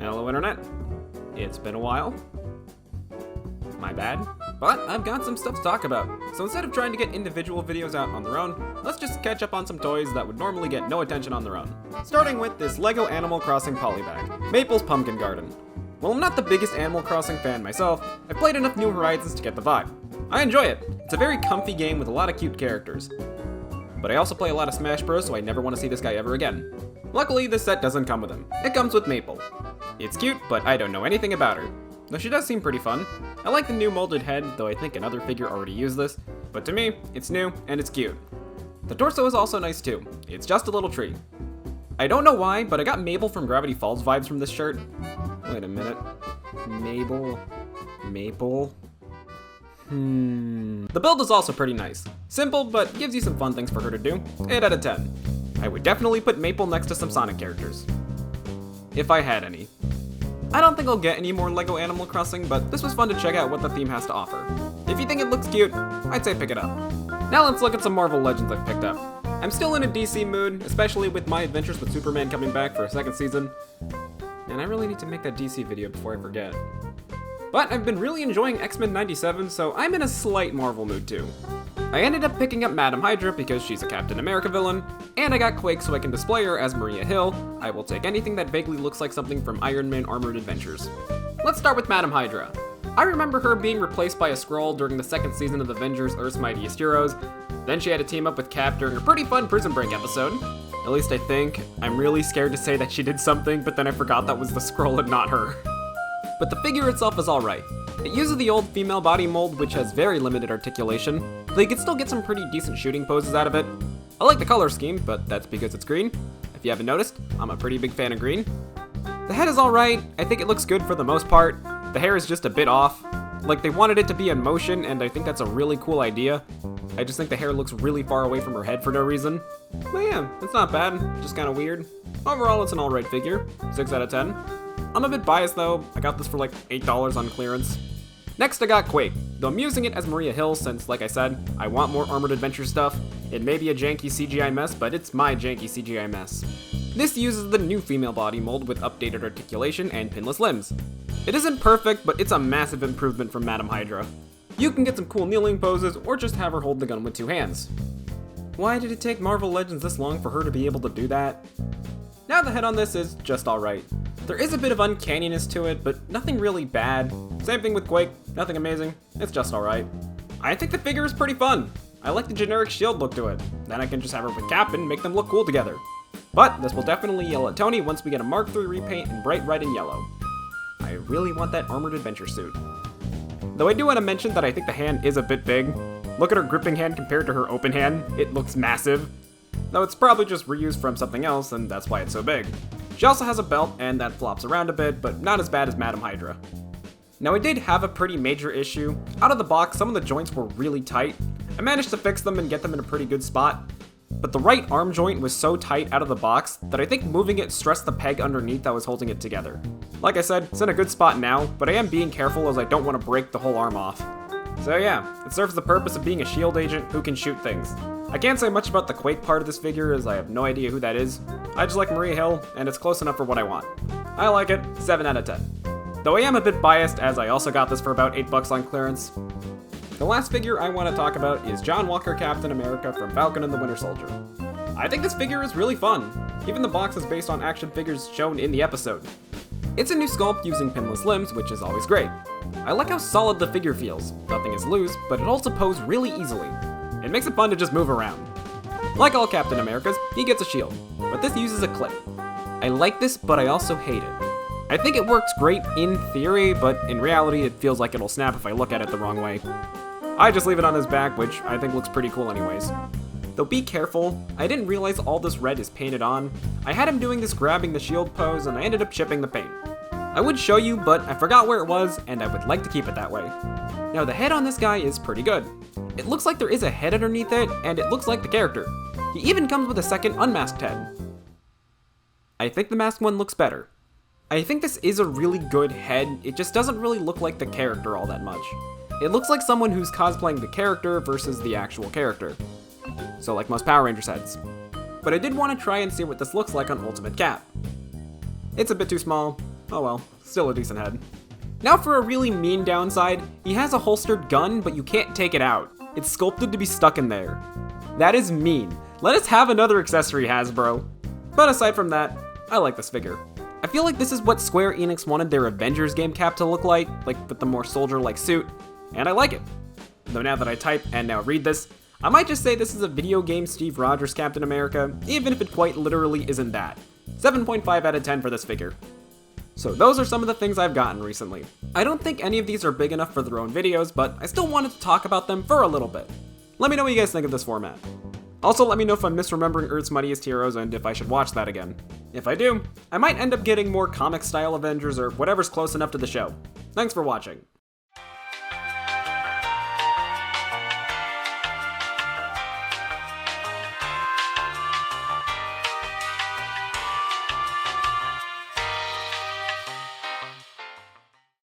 Hello Internet. It's been a while. My bad. But I've got some stuff to talk about. So instead of trying to get individual videos out on their own, let's just catch up on some toys that would normally get no attention on their own. Starting with this LEGO Animal Crossing polybag, Maple's Pumpkin Garden. While I'm not the biggest Animal Crossing fan myself, I've played enough New Horizons to get the vibe. I enjoy it. It's a very comfy game with a lot of cute characters. But I also play a lot of Smash Bros, so I never want to see this guy ever again. Luckily, this set doesn't come with him. It comes with Maple. It's cute, but I don't know anything about her. Though she does seem pretty fun. I like the new molded head, though I think another figure already used this. But to me, it's new, and it's cute. The torso is also nice too. It's just a little tree. I don't know why, but I got Mabel from Gravity Falls vibes from this shirt. Wait a minute. Maple. The build is also pretty nice. Simple, but gives you some fun things for her to do. 8 out of 10. I would definitely put Maple next to some Sonic characters. If I had any. I don't think I'll get any more LEGO Animal Crossing, but this was fun to check out what the theme has to offer. If you think it looks cute, I'd say pick it up. Now let's look at some Marvel Legends I've picked up. I'm still in a DC mood, especially with My Adventures with Superman coming back for a second season. And I really need to make that DC video before I forget. But I've been really enjoying X-Men 97, so I'm in a slight Marvel mood too. I ended up picking up Madam Hydra because she's a Captain America villain, and I got Quake so I can display her as Maria Hill. I will take anything that vaguely looks like something from Iron Man Armored Adventures. Let's start with Madam Hydra. I remember her being replaced by a Skrull during the second season of Avengers Earth's Mightiest Heroes. Then she had to team up with Cap during a pretty fun Prison Break episode. At least I think. I'm really scared to say that she did something, but then I forgot that was the Skrull and not her. But the figure itself is alright. It uses the old female body mold, which has very limited articulation, though you can still get some pretty decent shooting poses out of it. I like the color scheme, but that's because it's green. If you haven't noticed, I'm a pretty big fan of green. The head is alright. I think it looks good for the most part. The hair is just a bit off. Like, they wanted it to be in motion, and I think that's a really cool idea. I just think the hair looks really far away from her head for no reason. But yeah, it's not bad, just kinda weird. Overall, it's an alright figure. 6 out of 10. I'm a bit biased though, I got this for like $8 on clearance. Next I got Quake, though I'm using it as Maria Hill since, like I said, I want more Armored Adventure stuff. It may be a janky CGI mess, but it's my janky CGI mess. This uses the new female body mold with updated articulation and pinless limbs. It isn't perfect, but it's a massive improvement from Madam Hydra. You can get some cool kneeling poses, or just have her hold the gun with 2 hands. Why did it take Marvel Legends this long for her to be able to do that? Now the head on this is just alright. There is a bit of uncanniness to it, but nothing really bad. Same thing with Quake, nothing amazing, it's just alright. I think the figure is pretty fun. I like the generic shield look to it. Then I can just have her with Cap and make them look cool together. But this will definitely yell at Tony once we get a Mark III repaint in bright red and yellow. I really want that Armored Adventure suit. Though I do want to mention that I think the hand is a bit big. Look at her gripping hand compared to her open hand, it looks massive. Though it's probably just reused from something else, and that's why it's so big. She also has a belt, and that flops around a bit, but not as bad as Madam Hydra. Now I did have a pretty major issue. Out of the box, some of the joints were really tight. I managed to fix them and get them in a pretty good spot. But the right arm joint was so tight out of the box that I think moving it stressed the peg underneath that was holding it together. Like I said, it's in a good spot now, but I am being careful as I don't want to break the whole arm off. So yeah, it serves the purpose of being a shield agent who can shoot things. I can't say much about the Quake part of this figure as I have no idea who that is. I just like Maria Hill, and it's close enough for what I want. I like it, 7 out of 10. Though I am a bit biased as I also got this for about $8 on clearance. The last figure I want to talk about is John Walker Captain America from Falcon and the Winter Soldier. I think this figure is really fun. Even the box is based on action figures shown in the episode. It's a new sculpt using pinless limbs, which is always great. I like how solid the figure feels. Nothing is loose, but it holds a pose really easily. It makes it fun to just move around. Like all Captain Americas, he gets a shield, but this uses a clip. I like this, but I also hate it. I think it works great in theory, but in reality it feels like it'll snap if I look at it the wrong way. I just leave it on his back, which I think looks pretty cool anyways. Though be careful, I didn't realize all this red is painted on. I had him doing this grabbing the shield pose and I ended up chipping the paint. I would show you, but I forgot where it was and I would like to keep it that way. Now the head on this guy is pretty good. It looks like there is a head underneath it, and it looks like the character. He even comes with a second unmasked head. I think the masked one looks better. I think this is a really good head, it just doesn't really look like the character all that much. It looks like someone who's cosplaying the character versus the actual character. So like most Power Rangers heads. But I did want to try and see what this looks like on Ultimate Cap. It's a bit too small, Oh well, still a decent head. Now for a really mean downside, he has a holstered gun, but you can't take it out. It's sculpted to be stuck in there. That is mean. Let us have another accessory, Hasbro. But aside from that, I like this figure. I feel like this is what Square Enix wanted their Avengers game cap to look like with the more soldier-like suit, and I like it. Though now that I type and now read this, I might just say this is a video game Steve Rogers Captain America, even if it quite literally isn't that. 7.5 out of 10 for this figure. So those are some of the things I've gotten recently. I don't think any of these are big enough for their own videos, but I still wanted to talk about them for a little bit. Let me know what you guys think of this format. Also, let me know if I'm misremembering Earth's Mightiest Heroes and if I should watch that again. If I do, I might end up getting more comic-style Avengers or whatever's close enough to the show. Thanks for watching.